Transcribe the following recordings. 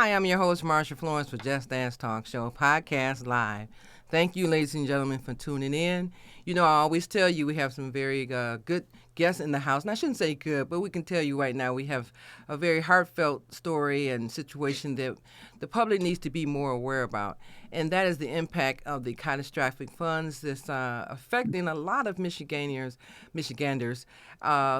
Hi, I'm your host, Marsha Florence for Just Dance Talk Show, podcast live. Thank you, ladies and gentlemen, for tuning in. You know, I always tell you we have some very good guests in the house. And I shouldn't say good, but we can tell you right now we have a very heartfelt story and situation that the public needs to be more aware about. And that is the impact of the catastrophic funds that's affecting a lot of Michiganders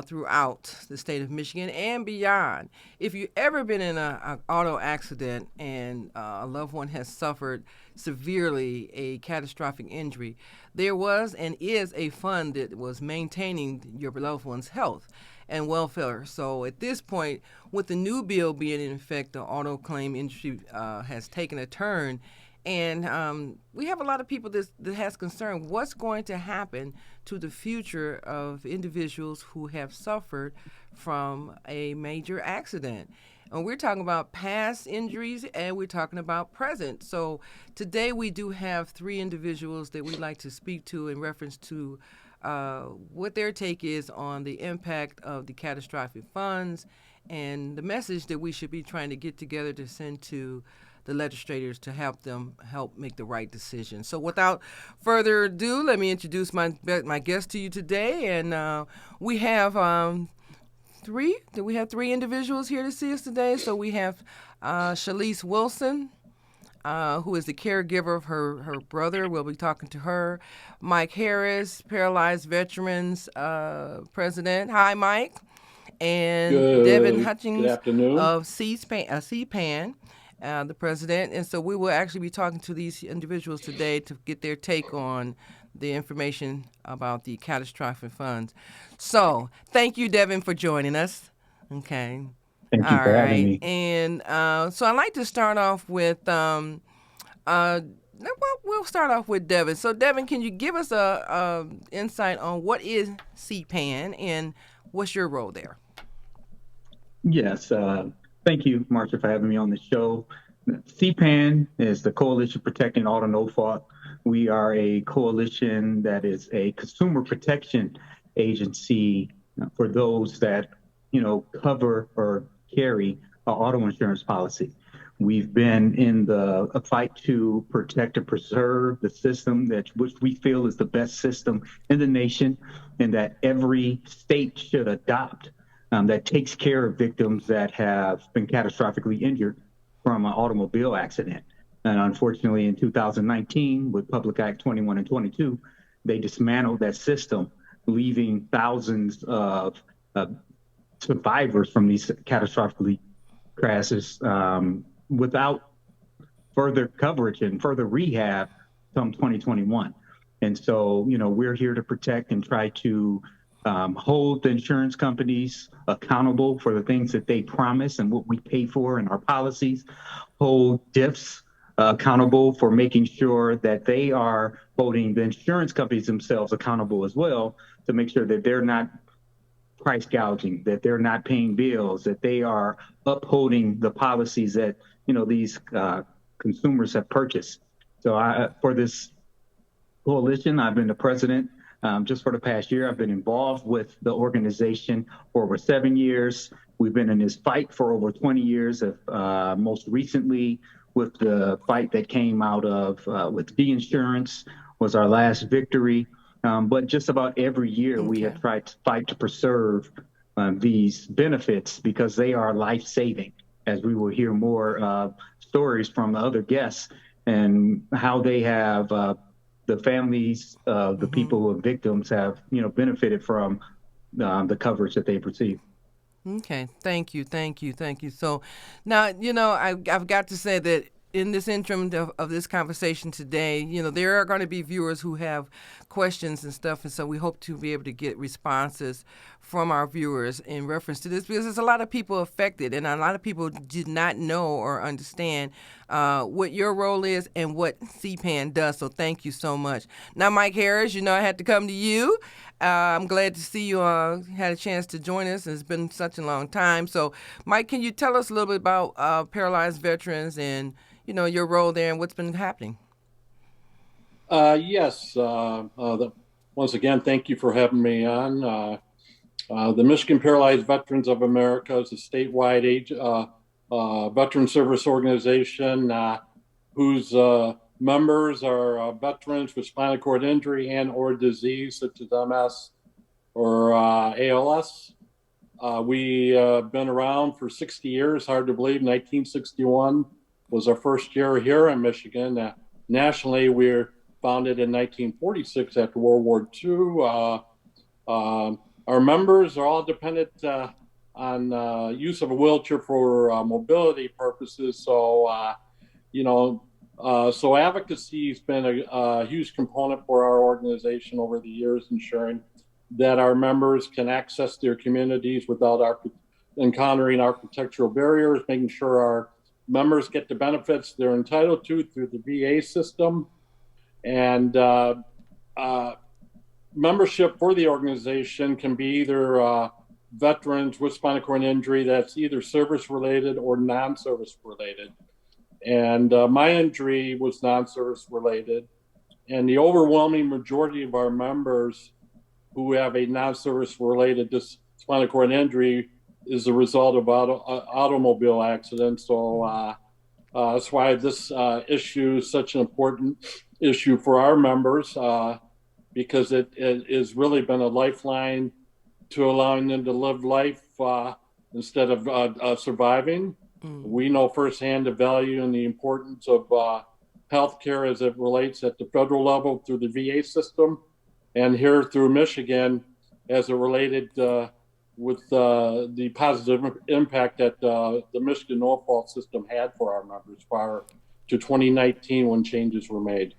throughout the state of Michigan and beyond. If you've ever been in an auto accident and a loved one has suffered severely a catastrophic injury, there was and is a fund that was maintaining your loved one's health and welfare. So at this point, with the new bill being in effect, the auto claim industry has taken a turn. And we have a lot of people that has concern what's going to happen to the future of individuals who have suffered from a major accident. And we're talking about past injuries and we're talking about present. So today we do have three individuals that we'd like to speak to in reference to what their take is on the impact of the catastrophic funds and the message that we should be trying to get together to send to the legislators to help them make the right decision. So without further ado, let me introduce my guest to you today. And we have three. Do we have three individuals here to see us today? So we have Shalise Wilson, who is the caregiver of her brother. We'll be talking to her. Mike Harris, Paralyzed Veterans President. Hi, Mike. And Devin Hutchings Good afternoon. of CPAN, the president. And so we will actually be talking to these individuals today to get their take on the information about the catastrophic funds. So thank you, Devin, for joining us. Okay. Thank you for having me. And so I'd like to start off with, we'll start off with Devin. So Devin, can you give us a insight on what is CPAN and what's your role there? Yes. Thank you, Marsha, for having me on the show. CPAN is the Coalition Protecting Auto No Fault. We are a coalition that is a consumer protection agency for those that, cover or carry an auto insurance policy. We've been in the fight to protect and preserve the system which we feel is the best system in the nation and that every state should adopt. That takes care of victims that have been catastrophically injured from an automobile accident. And unfortunately, in 2019, with Public Act 21 and 22, they dismantled that system, leaving thousands of survivors from these catastrophically crashes without further coverage and further rehab come 2021. And so, we're here to protect and try to hold the insurance companies accountable for the things that they promise and what we pay for in our policies, hold DIFs accountable for making sure that they are holding the insurance companies themselves accountable as well to make sure that they're not price gouging, that they're not paying bills, that they are upholding the policies that, these consumers have purchased. So for this coalition, I've been the president. Just for the past year, I've been involved with the organization for over 7 years. We've been in this fight for over 20 years, most recently with the fight that came out of with de-insurance was our last victory. But just about every year we have tried to fight to preserve these benefits because they are life-saving, as we will hear more stories from the other guests and how they have the families of the people who are victims have, benefited from the coverage that they've received. Okay, thank you. So now, I've got to say that in this interim of this conversation today, there are going to be viewers who have questions and stuff, and so we hope to be able to get responses from our viewers in reference to this because there's a lot of people affected and a lot of people did not know or understand what your role is and what CPAN does, so thank you so much. Now, Mike Harris, I had to come to you. I'm glad to see you had a chance to join us. It's been such a long time. So, Mike, can you tell us a little bit about Paralyzed Veterans and your role there and what's been happening? Yes. Once again, thank you for having me on. The Michigan Paralyzed Veterans of America is a statewide veteran service organization whose members are veterans with spinal cord injury and or disease such as MS or ALS. We've been around for 60 years, hard to believe. 1961 was our first year here in Michigan. Nationally, we were founded in 1946 after World War II. Our members are all dependent on use of a wheelchair for mobility purposes. So, so advocacy has been a huge component for our organization over the years, ensuring that our members can access their communities without encountering architectural barriers, making sure our members get the benefits they're entitled to through the VA system. And membership for the organization can be either veterans with spinal cord injury that's either service related or non-service related. And my injury was non-service related. And the overwhelming majority of our members who have a non-service related spinal cord injury is a result of automobile accidents. So that's why this issue is such an important issue for our members, because it has really been a lifeline to allowing them to live life instead of surviving. We know firsthand the value and the importance of healthcare as it relates at the federal level through the VA system, and here through Michigan as it related with the positive impact that the Michigan no-fault system had for our members prior to 2019 when changes were made.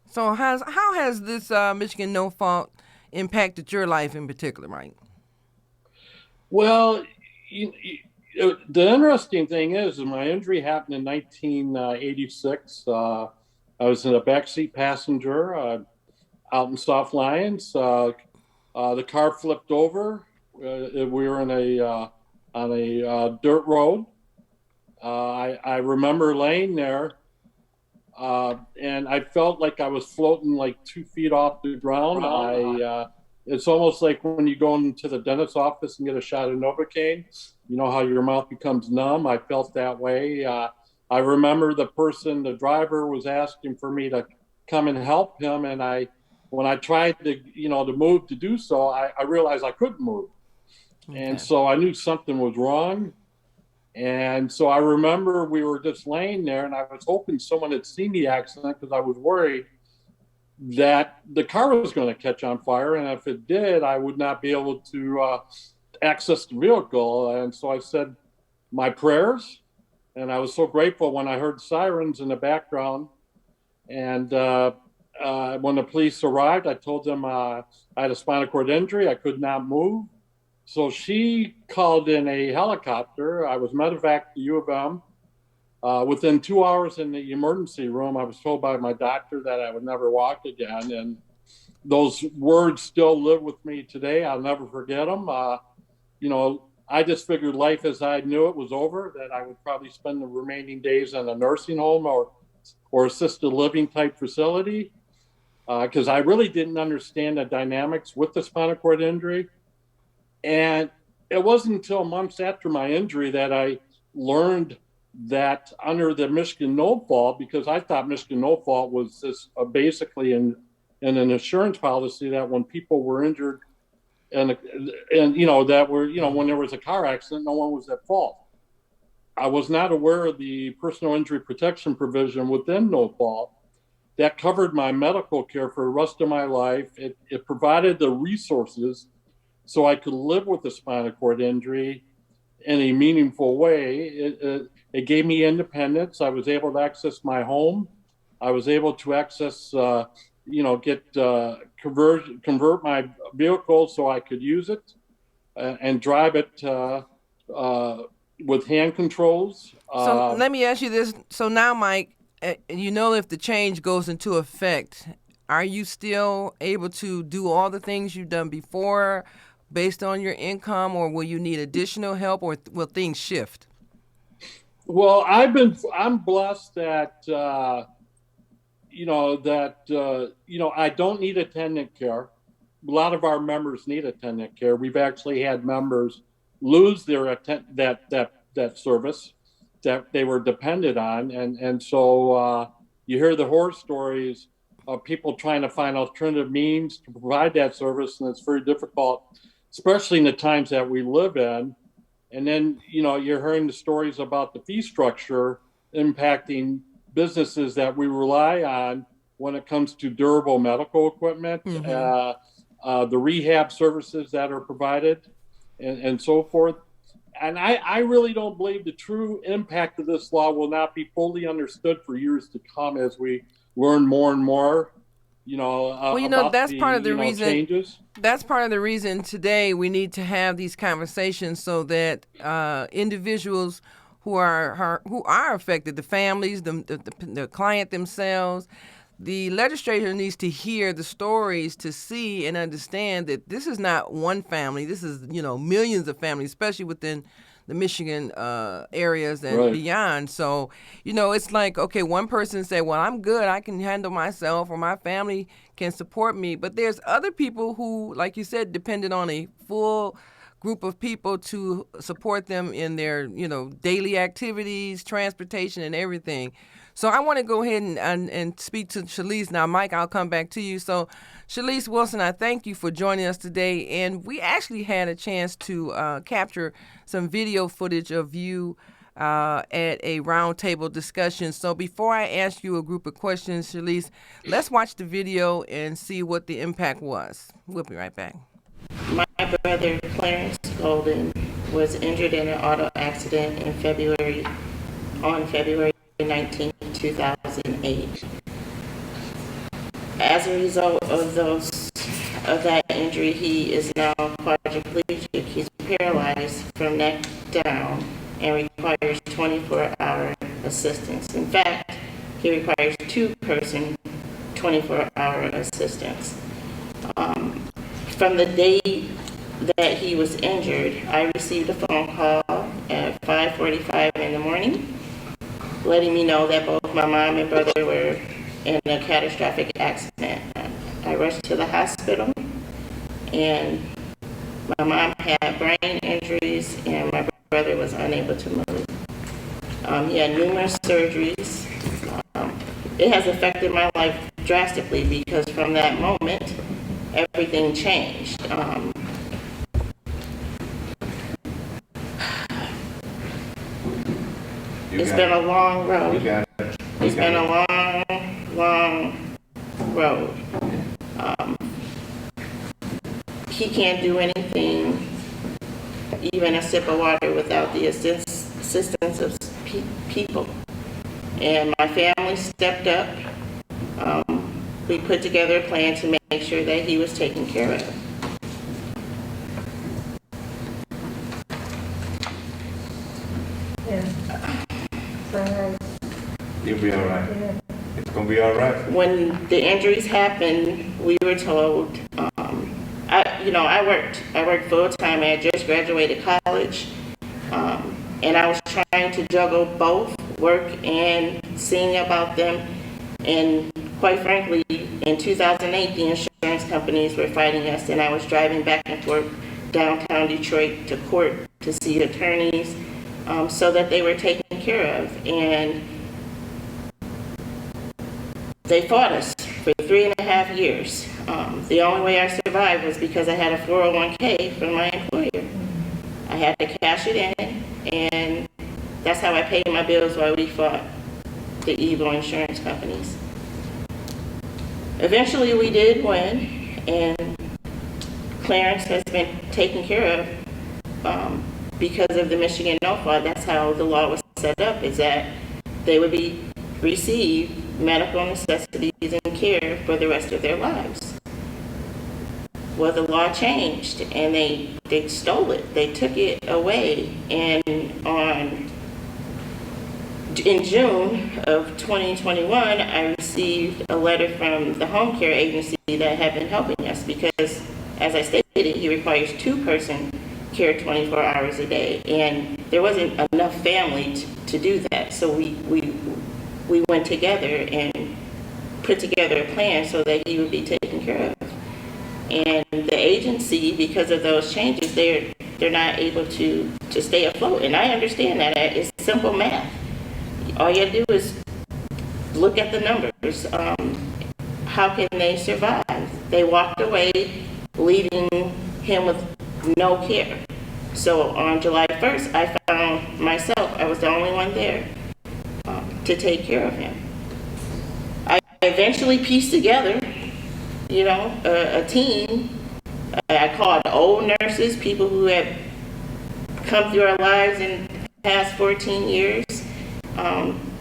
So how has this Michigan no-fault impacted your life in particular, Mike? Well, the interesting thing is my injury happened in 1986. I was in a backseat passenger out in South Lyons. The car flipped over. We were on a dirt road. I remember laying there, and I felt like I was floating like 2 feet off the ground. It's almost like when you go into the dentist's office and get a shot of Novocaine. You know how your mouth becomes numb? I felt that way. I remember the driver was asking for me to come and help him, and when I tried to move to do so, I realized I couldn't move. Okay. And so I knew something was wrong. And so I remember we were just laying there, and I was hoping someone had seen the accident because I was worried that the car was going to catch on fire. And if it did, I would not be able to access the vehicle. And so I said my prayers, and I was so grateful when I heard sirens in the background. And when the police arrived, I told them I had a spinal cord injury. I could not move. So she called in a helicopter. I was medevaced to U of M. Within 2 hours in the emergency room, I was told by my doctor that I would never walk again. And those words still live with me today. I'll never forget them. I just figured life as I knew it was over, that I would probably spend the remaining days in a nursing home or assisted living type facility, because I really didn't understand the dynamics with the spinal cord injury. And it wasn't until months after my injury that I learned that under the Michigan no-fault, because I thought Michigan no-fault was this basically in an insurance policy that when people were injured and that were, when there was a car accident, no one was at fault. I was not aware of the personal injury protection provision within no-fault that covered my medical care for the rest of my life. It provided the resources so I could live with a spinal cord injury in a meaningful way. It gave me independence. I was able to access my home. I was able to access, convert my vehicle so I could use it and drive it with hand controls. So let me ask you this. So now, Mike, if the change goes into effect, are you still able to do all the things you've done before based on your income, or will you need additional help, or will things shift? Well, I'm blessed that, I don't need attendant care. A lot of our members need attendant care. We've actually had members lose their that service. that they were dependent on. And so you hear the horror stories of people trying to find alternative means to provide that service, and it's very difficult, especially in the times that we live in. And then, you're hearing the stories about the fee structure impacting businesses that we rely on when it comes to durable medical equipment, the rehab services that are provided, and so forth. And I really don't believe the true impact of this law will not be fully understood for years to come as we learn more and more, about that's part of the reason. Changes. That's part of the reason today we need to have these conversations so that individuals who are affected, the families, the client themselves, the legislature needs to hear the stories to see and understand that this is not one family. This is, millions of families, especially within the Michigan areas and beyond. So, it's like, okay, one person say, well, I'm good. I can handle myself, or my family can support me. But there's other people who, like you said, depended on a full group of people to support them in their, daily activities, transportation, and everything. So I want to go ahead and speak to Shalise now. Mike, I'll come back to you. So Shalise Wilson, I thank you for joining us today. And we actually had a chance to capture some video footage of you at a roundtable discussion. So before I ask you a group of questions, Shalise, let's watch the video and see what the impact was. We'll be right back. My brother, Clarence Golden, was injured in an auto accident on February 19, 2008. As a result of that injury, he is now quadriplegic. He's paralyzed from neck down and requires 24-hour assistance. In fact, he requires two-person 24-hour assistance. From the day that he was injured, I received a phone call at 5:45 in the morning, letting me know that both my mom and brother were in a catastrophic accident. I rushed to the hospital, and my mom had brain injuries, and my brother was unable to move. He had numerous surgeries. It has affected my life drastically because from that moment, everything changed. It's been a long road. It's been a long road. He can't do anything, even a sip of water, without the assistance of people. And my family stepped up. We put together a plan to make sure that he was taken care of. You'll be all right. Yeah. It's gonna be all right. When the injuries happened, we were told. I worked full time. I had just graduated college, and I was trying to juggle both work and seeing about them. And quite frankly, in 2008, the insurance companies were fighting us, and I was driving back and forth downtown Detroit to court to see attorneys so that they were taken care of. And they fought us for 3.5 years. The only way I survived was because I had a 401k from my employer. I had to cash it in, and that's how I paid my bills while we fought the evil insurance companies. Eventually we did win, and Clarence has been taken care of because of the Michigan no-fault. That's how the law was set up, is that they would receive medical necessities and care for the rest of their lives. Well, the law changed, and they stole it. They took it away, and in June of 2021, I received a letter from the home care agency that had been helping us because, as I stated, he requires two-person care 24 hours a day, and there wasn't enough family to do that. So we went together and put together a plan so that he would be taken care of. And the agency, because of those changes, they're not able to stay afloat. And I understand that. simple math. All you do is look at the numbers. How can they survive? They walked away, leaving him with no care. So on July 1st, I found myself, I was the only one there to take care of him. I eventually pieced together, a team. I called old nurses, people who had come through our lives in the past 14 years,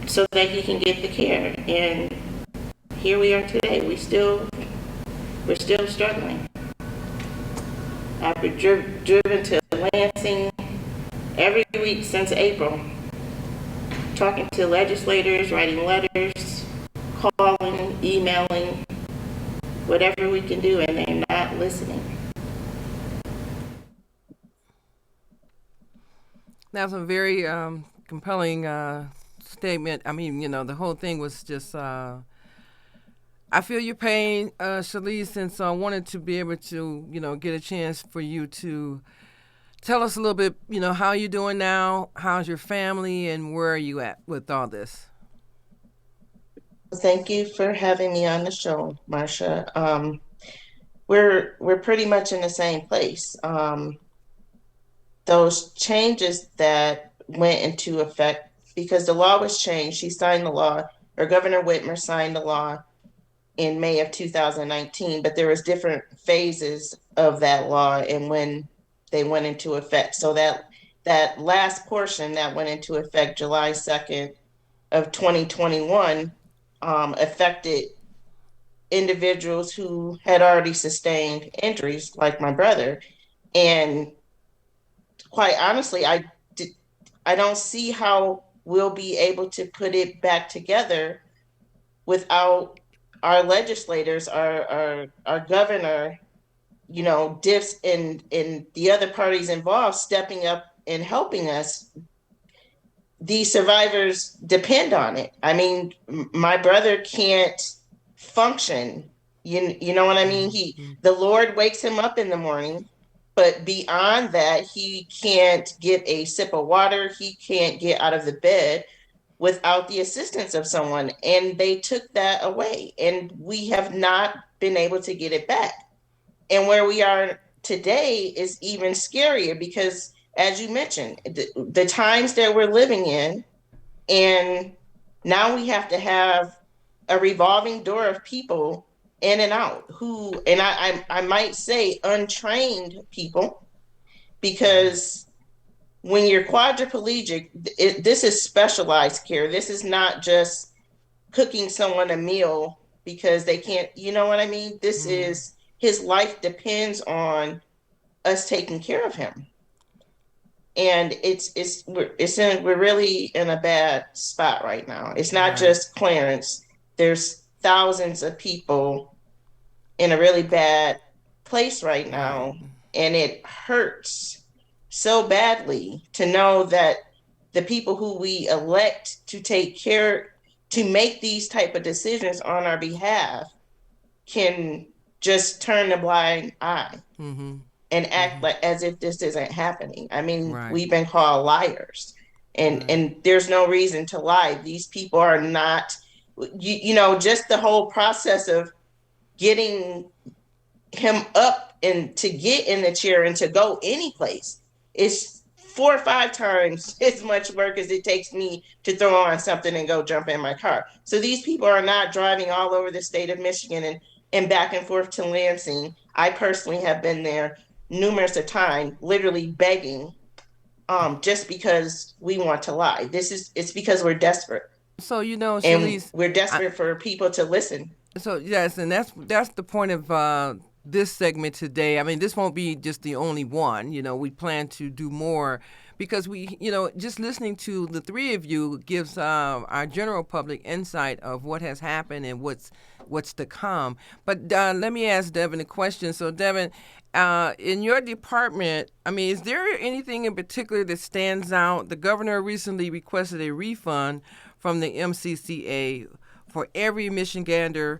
so that he can get the care. And here we are today. We're still struggling. I've been driven to Lansing every week since April, talking to legislators, writing letters, calling, emailing, whatever we can do, and they're not listening. That's a very compelling statement. I mean, the whole thing was just, I feel your pain, Shalise, since I wanted to be able to, get a chance for you to tell us a little bit, how you're doing now, how's your family, and where are you at with all this? Thank you for having me on the show, Marsha. We're pretty much in the same place. Those changes that went into effect, because the law was changed, she signed the law, or Governor Whitmer signed the law in May of 2019, but there was different phases of that law and when they went into effect. So that last portion that went into effect July 2nd of 2021 affected individuals who had already sustained injuries, like my brother. And quite honestly, I don't see how we'll be able to put it back together without our legislators, our governor, DIFs and the other parties involved stepping up and helping us. These survivors depend on it. I mean, my brother can't function. You know what I mean? The Lord wakes him up in the morning, but beyond that, he can't get a sip of water. He can't get out of the bed without the assistance of someone. And they took that away, and we have not been able to get it back. And where we are today is even scarier because, as you mentioned, the times that we're living in, and now we have to have a revolving door of people in and out who, and I might say untrained people, because when you're quadriplegic, this is specialized care. This is not just cooking someone a meal because they can't, you know what I mean? This is, his life depends on us taking care of him. And we're really in a bad spot right now. It's not just Clarence. There's thousands of people in a really bad place right now. And it hurts so badly to know that the people who we elect to take care, to make these type of decisions on our behalf, can just turn a blind eye and act like as if this isn't happening. I mean, we've been called liars, and there's no reason to lie. These people are not, just the whole process of getting him up and to get in the chair and to go any place is 4 or 5 times as much work as it takes me to throw on something and go jump in my car. So these people are not driving all over the state of Michigan and back and forth to Lansing. I personally have been there numerous of times, literally begging, just because we want to lie. It's because we're desperate. So, Shalise, and we're desperate for people to listen. So, yes, and that's the point of this segment today. I mean, this won't be just the only one. We plan to do more because we, just listening to the three of you gives our general public insight of what has happened and what's to come. But let me ask Devin a question. So, Devin, in your department, I mean, is there anything in particular that stands out? The governor recently requested a refund from the MCCA for every Michigander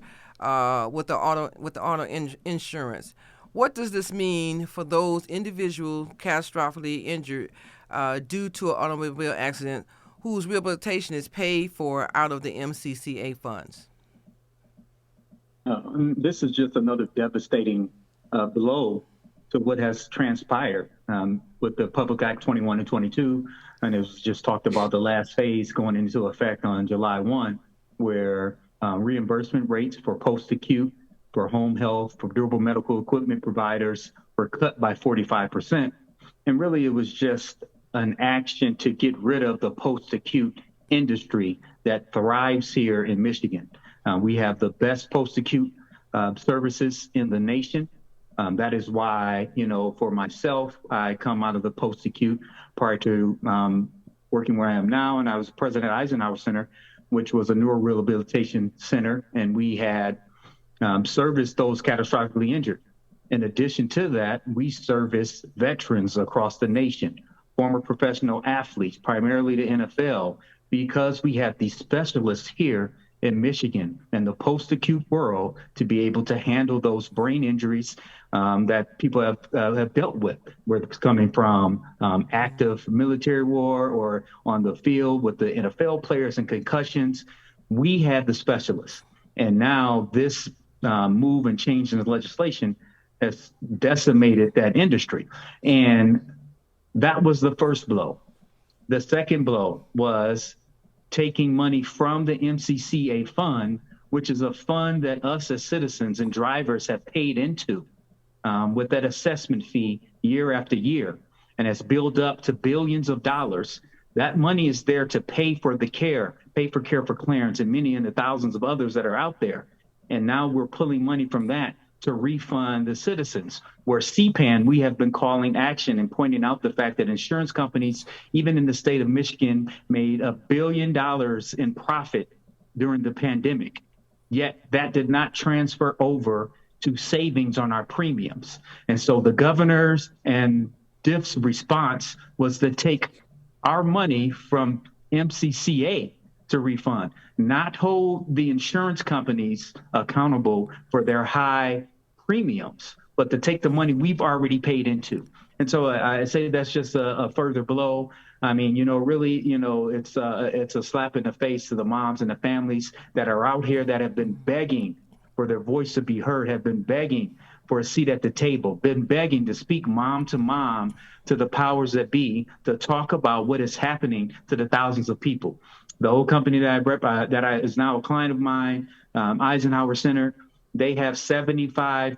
with the auto insurance. What does this mean for those individuals catastrophically injured due to an automobile accident whose rehabilitation is paid for out of the MCCA funds? This is just another devastating blow to what has transpired with the Public Act 21 and 22. And it was just talked about the last phase going into effect on July 1, where reimbursement rates for post-acute, for home health, for durable medical equipment providers were cut by 45%. And really, it was just an action to get rid of the post-acute industry that thrives here in Michigan. We have the best post-acute services in the nation. That is why, for myself, I come out of the post-acute prior to working where I am now, and I was president of Eisenhower Center, which was a neuro rehabilitation center, and we had serviced those catastrophically injured. In addition to that, we service veterans across the nation, former professional athletes, primarily the NFL, because we have these specialists here in Michigan and the post-acute world to be able to handle those brain injuries that people have dealt with, whether it's coming from active military war or on the field with the NFL players and concussions. We had the specialists. And now this move and change in the legislation has decimated that industry. And that was the first blow. The second blow was taking money from the MCCA fund, which is a fund that us as citizens and drivers have paid into with that assessment fee year after year, and has built up to billions of dollars. That money is there to pay for the care, pay for care for Clarence and many and the thousands of others that are out there. And now we're pulling money from that to refund the citizens, where CPAN, we have been calling action and pointing out the fact that insurance companies, even in the state of Michigan, made $1 billion in profit during the pandemic. Yet that did not transfer over to savings on our premiums. And so the governor's and DIF's response was to take our money from MCCA to refund, not hold the insurance companies accountable for their high premiums, but to take the money we've already paid into. And so I say that's just a further blow. I mean, really, it's a slap in the face to the moms and the families that are out here that have been begging for their voice to be heard, have been begging for a seat at the table, been begging to speak mom to the powers that be, to talk about what is happening to the thousands of people. The old company that is now a client of mine, Eisenhower Center, they have 75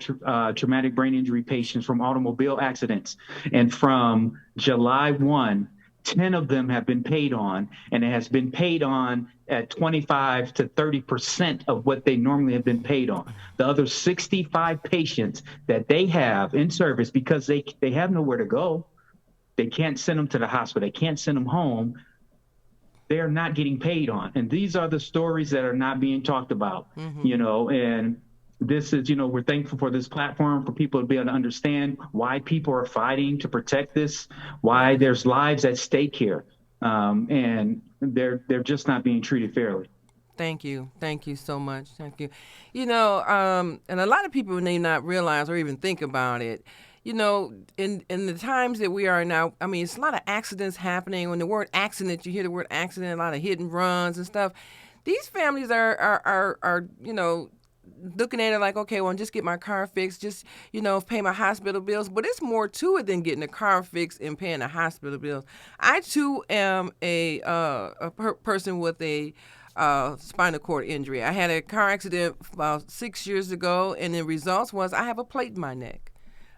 traumatic brain injury patients from automobile accidents. And from July 1, 10 of them have been paid on, and it has been paid on at 25 to 30% of what they normally have been paid on. The other 65 patients that they have in service, because they have nowhere to go, they can't send them to the hospital, they can't send them home, they're not getting paid on. And these are the stories that are not being talked about, and this is, we're thankful for this platform for people to be able to understand why people are fighting to protect this, why there's lives at stake here. And they're just not being treated fairly. Thank you. Thank you so much. Thank you. And a lot of people may not realize or even think about it. In the times that we are now, I mean, it's a lot of accidents happening. When the word accident, you hear the word accident, a lot of hit and runs and stuff. These families are looking at it like, okay, well, just get my car fixed, just, pay my hospital bills. But it's more to it than getting the car fixed and paying the hospital bills. I, too, am a person with a spinal cord injury. I had a car accident about 6 years ago, and the results was I have a plate in my neck.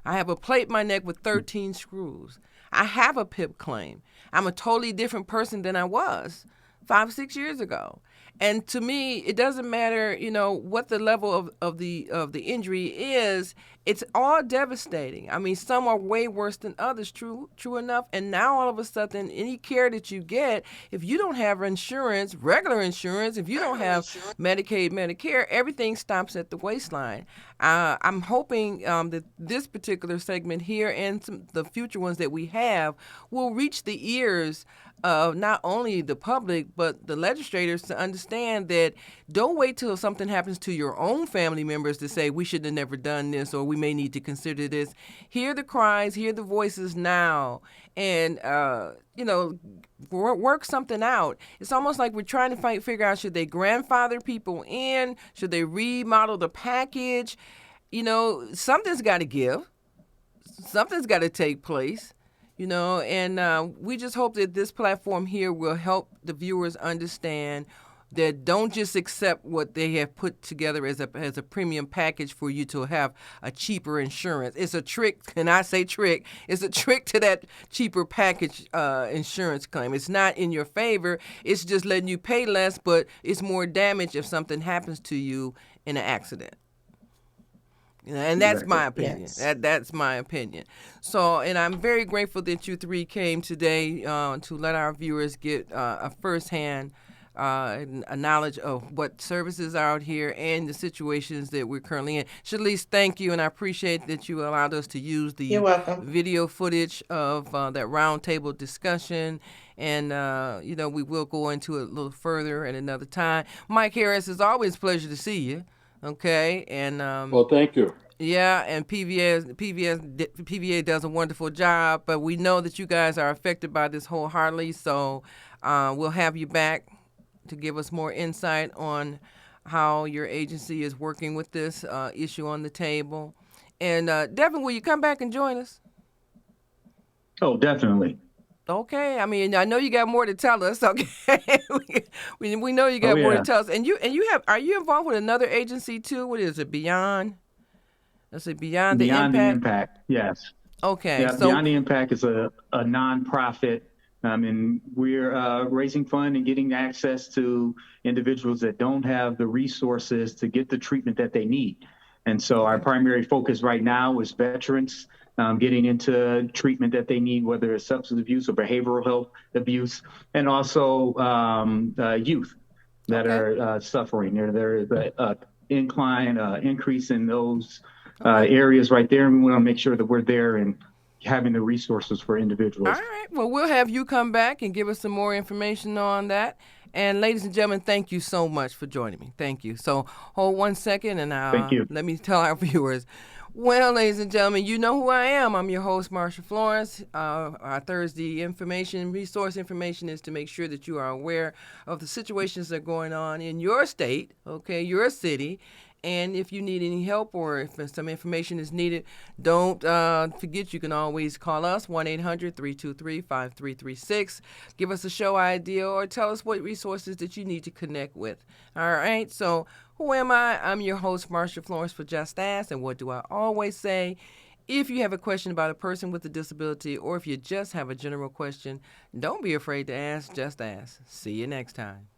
I have a plate in my neck with 13 screws. I have a PIP claim. I'm a totally different person than I was 5-6 years ago. And to me, it doesn't matter, what the level of the injury is. It's all devastating. I mean, some are way worse than others, true enough. And now all of a sudden, any care that you get, if you don't have insurance, regular insurance, if you don't have Medicaid, Medicare, everything stops at the waistline. I'm hoping that this particular segment here and the future ones that we have will reach the ears of not only the public but the legislators to understand that don't wait till something happens to your own family members to say we should have never done this or we may need to consider this. Hear the cries, hear the voices now, and work something out. It's almost like we're trying to figure out, should they grandfather people in? Should they remodel the package? Something's got to give. Something's got to take place. And we just hope that this platform here will help the viewers understand that don't just accept what they have put together as a premium package for you to have a cheaper insurance. It's a trick, and I say trick, it's a trick to that cheaper package insurance claim. It's not in your favor. It's just letting you pay less, but it's more damage if something happens to you in an accident. And that's my opinion. Yes. That's my opinion. So, and I'm very grateful that you three came today to let our viewers get a firsthand a knowledge of what services are out here and the situations that we're currently in. Shalice, thank you, and I appreciate that you allowed us to use the You're welcome. video footage of that roundtable discussion. And, we will go into it a little further at another time. Mike Harris, it's always a pleasure to see you. Okay, and Well, thank you. yeah, and PVA does a wonderful job, but we know that you guys are affected by this wholeheartedly, so we'll have you back to give us more insight on how your agency is working with this issue on the table. And Devin, will you come back and join us? Oh, definitely. Okay, I mean, I know you got more to tell us. Okay, we know you got more to tell us. And are you involved with another agency too? What is it? Beyond? Let's say Beyond the Impact. Yes. Okay. Yeah, So Beyond the Impact is a nonprofit, and we're raising fund and getting access to individuals that don't have the resources to get the treatment that they need. And so our primary focus right now is veterans getting into treatment that they need, whether it's substance abuse or behavioral health abuse, and also youth that are suffering. There's an increase in those areas right there, and we want to make sure that we're there and having the resources for individuals. All right. Well, we'll have you come back and give us some more information on that. And ladies and gentlemen, thank you so much for joining me. Thank you. So hold one second and Thank you. let me tell our viewers. Well, ladies and gentlemen, you know who I am. I'm your host, Marsha Florence. Our Thursday resource information is to make sure that you are aware of the situations that are going on in your state, okay, your city. And if you need any help or if some information is needed, don't forget you can always call us, 1-800-323-5336. Give us a show idea or tell us what resources that you need to connect with. All right, so who am I? I'm your host, Marsha Florence for Just Ask. And what do I always say? If you have a question about a person with a disability or if you just have a general question, don't be afraid to ask. Just ask. See you next time.